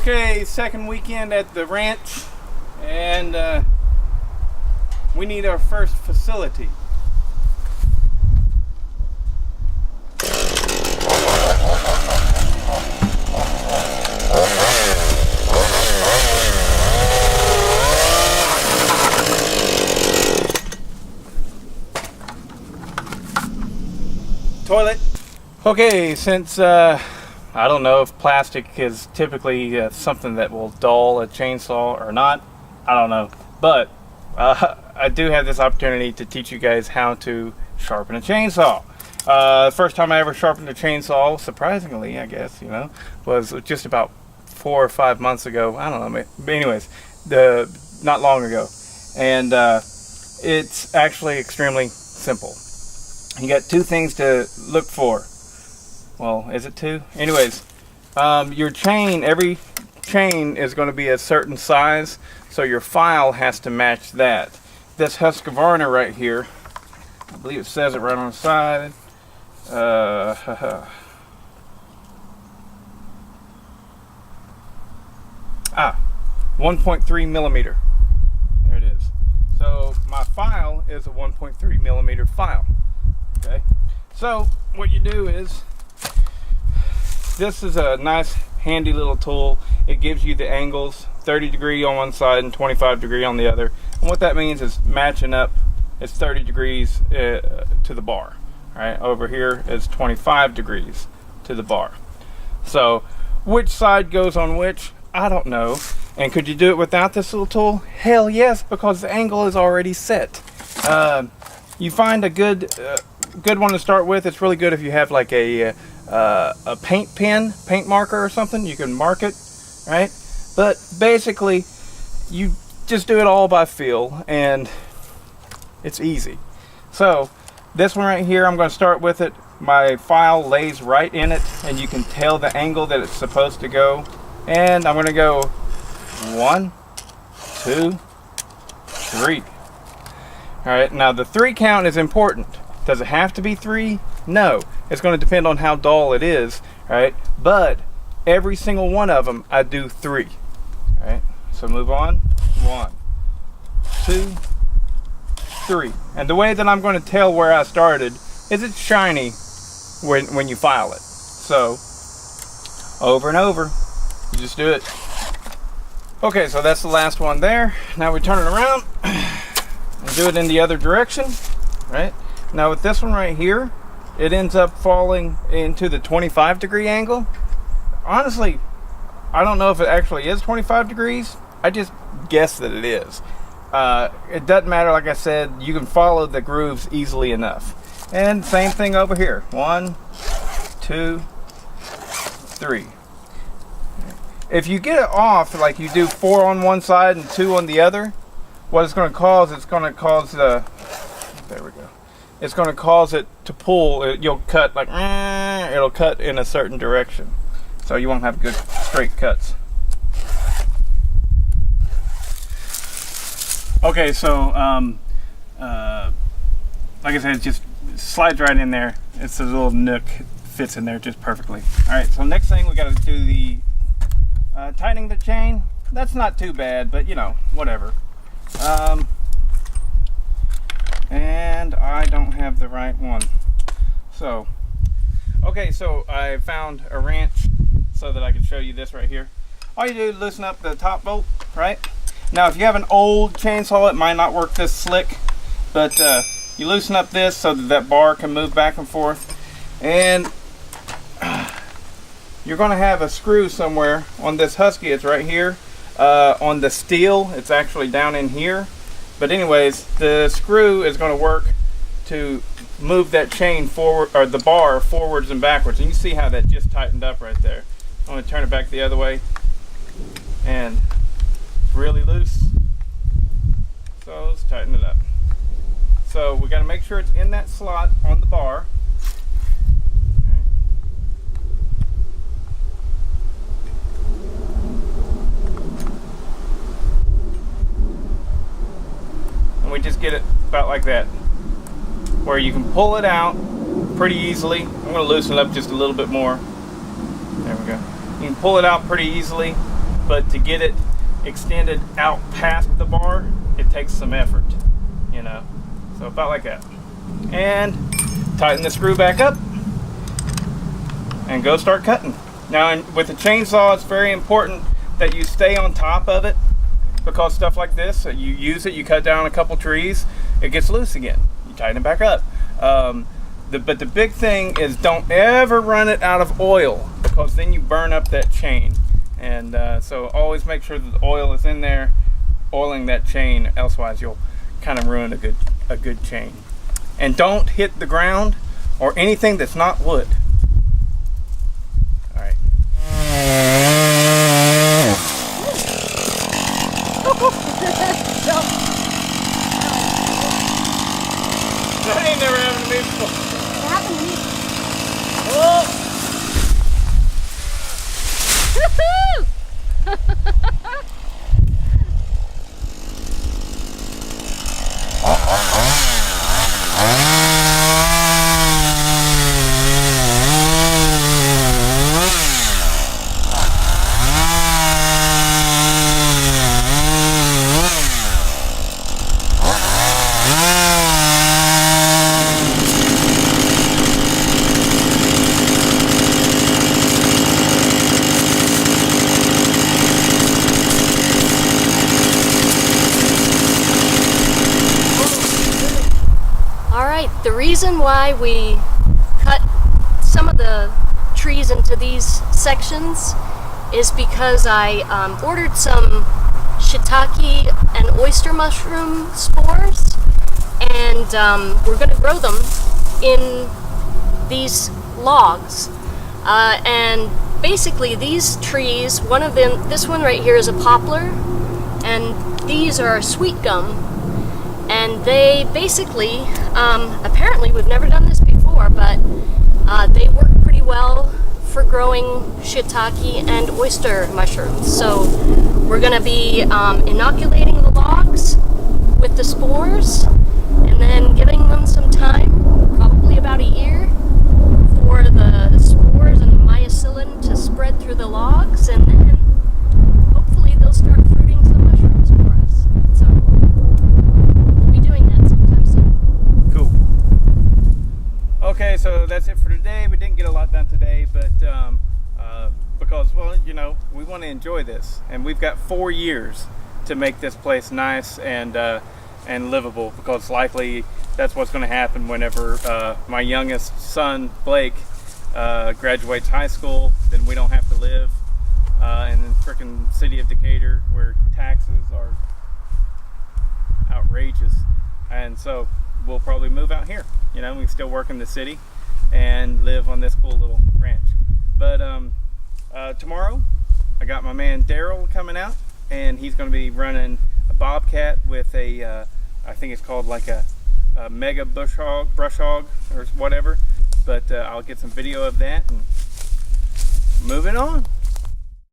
Okay, second weekend at the ranch, and we need our first facility. Toilet. Okay, since I don't know if plastic is typically something that will dull a chainsaw or not. I don't know. But I do have this opportunity to teach you guys how to sharpen a chainsaw. First time I ever sharpened a chainsaw, surprisingly, I guess, was just about 4 or 5 months ago. I don't know. But anyways, not long ago. And it's actually extremely simple. You got two things to look for. Well, is it two? Anyways, your chain, every chain is going to be a certain size, so your file has to match that. This Husqvarna right here, I believe it says it right on the side. 1.3 millimeter. There it is. So my file is a 1.3 millimeter file. Okay. So what you do is, this is a nice handy little tool. It gives you the angles, 30 degree on one side and 25 degree on the other. And what that means is matching up, it's 30 degrees to the bar. Right over here is 25 degrees to the bar. So which side goes on which, I don't know. And could you do it without this little tool? Hell yes, because the angle is already set. You find a good one to start with. It's really good if you have like a paint marker or something. You can mark it, right? But basically, you just do it all by feel, and it's easy. So this one right here, I'm going to start with it. My file lays right in it, and you can tell the angle that it's supposed to go. And I'm going to go 1, 2, 3. All right, now the 3 count is important. Does it have to be 3? No. It's going to depend on how dull it is, right? But every single one of them, I do 3. All right, so move on. 1, 2, 3. And the way that I'm going to tell where I started is it's shiny when you file it. So over and over, you just do it. Okay, so that's the last one there. Now we turn it around and do it in the other direction, right? Now with this one right here, it ends up falling into the 25 degree angle. Honestly, I don't know if it actually is 25 degrees. I just guess that it is. It doesn't matter, like I said, you can follow the grooves easily enough. And same thing over here. 1, 2, 3. If you get it off, like you do 4 on one side and 2 on the other, what it's going to cause, there we go. It's going to cause it to pull. You'll cut like, it'll cut in a certain direction. So you won't have good straight cuts. Okay, so like I said, it just slides right in there. It's a little nook, fits in there just perfectly. All right, so next thing we got to do the tightening the chain. That's not too bad, but whatever. And I don't have the right one. So, okay, so I found a wrench so that I can show you this right here. All you do is loosen up the top bolt, right? Now, if you have an old chainsaw, it might not work this slick, but you loosen up this so that bar can move back and forth. And you're going to have a screw somewhere on this Husky. It's right here. On the steel, it's actually down in here. But anyways, the screw is going to work to move that chain forward, or the bar forwards and backwards. And you see how that just tightened up right there. I'm going to turn it back the other way, and it's really loose. So let's tighten it up. So we got to make sure it's in that slot on the bar. We just get it about like that, where you can pull it out pretty easily. I'm going to loosen it up just a little bit more. There we go. You can pull it out pretty easily, but to get it extended out past the bar, it takes some effort, you know. So about like that. And tighten the screw back up and go start cutting. Now with the chainsaw, it's very important that you stay on top of it, because stuff like this, you use it, you cut down a couple trees, it gets loose again. You tighten it back up. But the big thing is, don't ever run it out of oil, because then you burn up that chain. And so always make sure that the oil is in there, oiling that chain, elsewise you'll kind of ruin a good chain. And don't hit the ground or anything that's not wood. All right. That ain't never happened to me before. It happened to me. Oh! The reason why we cut some of the trees into these sections is because I ordered some shiitake and oyster mushroom spores, and we're going to grow them in these logs. And basically these trees, one of them, this one right here is a poplar, and these are sweet gum. And they basically, apparently we've never done this before, but they work pretty well for growing shiitake and oyster mushrooms. So we're going to be inoculating the logs with the spores, and then giving them some time, probably about a year, for the spores and mycelium to spread through the logs, and then hopefully they'll start fruiting some mushrooms for us. So cool. Okay, so that's it for today. We didn't get a lot done today, but because, well, you know, we want to enjoy this, and we've got 4 years to make this place nice and livable, because likely that's what's going to happen whenever my youngest son Blake graduates high school. Then we don't have to live in the frickin' city of Decatur, where taxes are outrageous. And so we'll probably move out here. You know, we can still work in the city and live on this cool little ranch. But tomorrow, I got my man Daryl coming out, and he's going to be running a bobcat with a, I think it's called like a mega brush hog or whatever. But I'll get some video of that, and moving on.